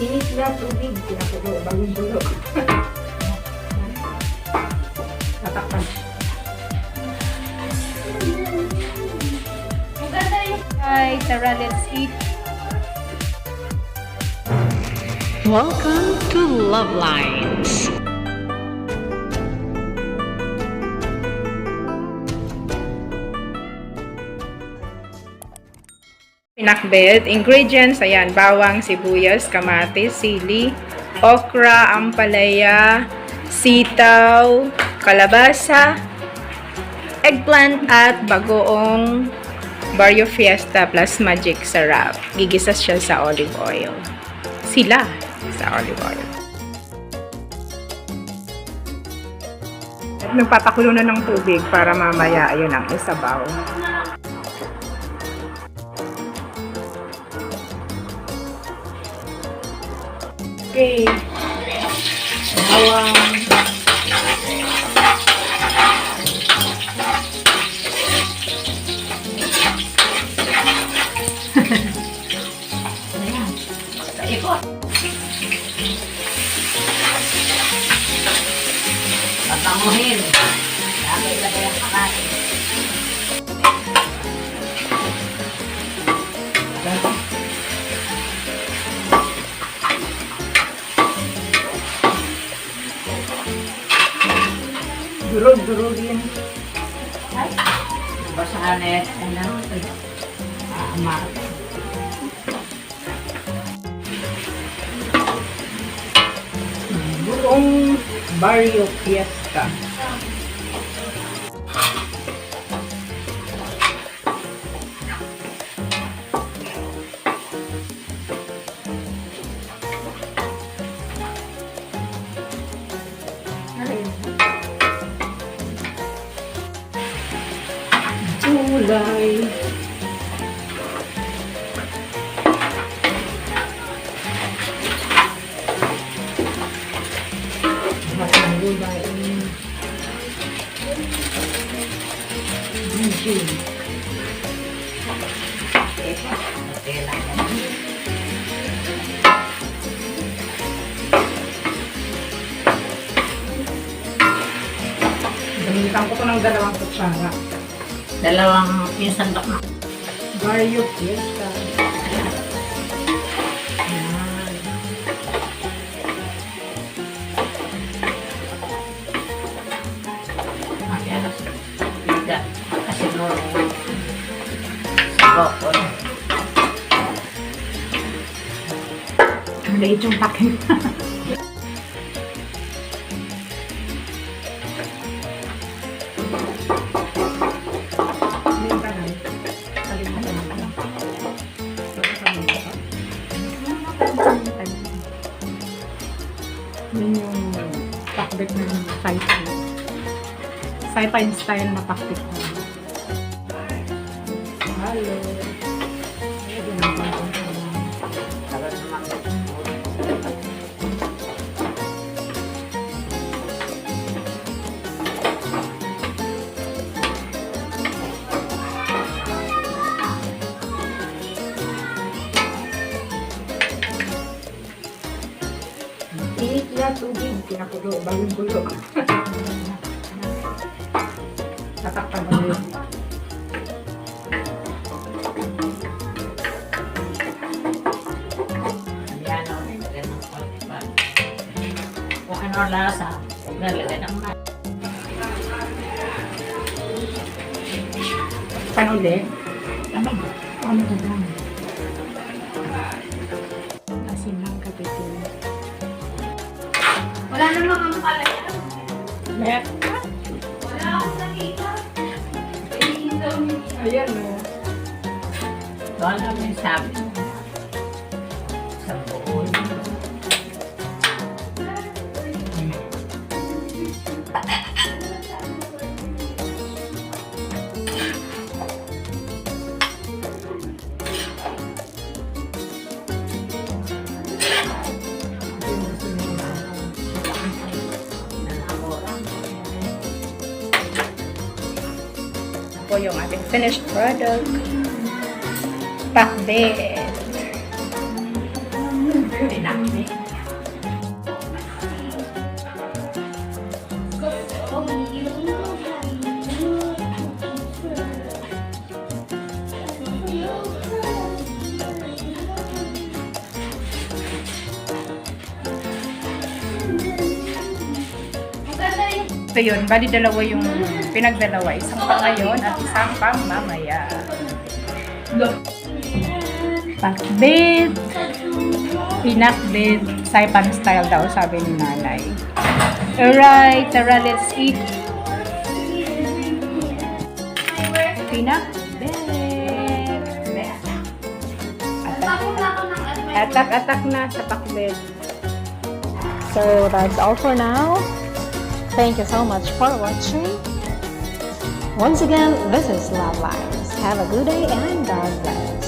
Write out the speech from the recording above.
Init na tubig. Pinakulo. Bagong-bulo. Tatakpan. Hi, tara, let's eat. Welcome to Love Lines. Pinakbet. Ingredients, ayan, bawang, sibuyas, kamatis, sili, okra, ampalaya, sitaw, kalabasa, eggplant, at bagoong Barrio Fiesta plus Magic Sarap. Gigisa siya sa olive oil. Sila sa olive oil. At nagpapakulo na ng tubig para mamaya, ayun ang isabaw. Okay. Bawang. Ikot. Patanguhin. Lagay ang kamatis. Durog-durogin. Basahan na yan. Amat. Buong Barrio Fiesta. Gulay. Gulay. Gamitan ko ng 2 kutsara. Dalawang sandok na. Barrio Fiesta. Maliit yung pakin. Yun yung pakbet ng Saipan. Saipan style na pakbet. Hello. Init na tubig. Pinakulo. Bagong-bulo. Tatakpan mo yun. Kung ano lasa, nalagay ng mat. Panuli? Ano? Ano ka ba? Asin ng kapitin. Wala namang ang palaya. Met? Wala akong nakita. Ayan o. Doon namin sabi. Sa buon. Po yung ating finished product. Pakbet. Pinakbet. So yun, bali dalawa yung pinagdalawa. Isang pang ngayon at isang pang mamaya. Pakbet. Pinakbet. Saipan style daw, sabi ni nanay. Alright, tara, let's eat. Pinakbet. Atak-atak na sa pakbet. So that's all for now. Thank you so much for watching. Once again, this is Love Lives. Have a good day and God bless.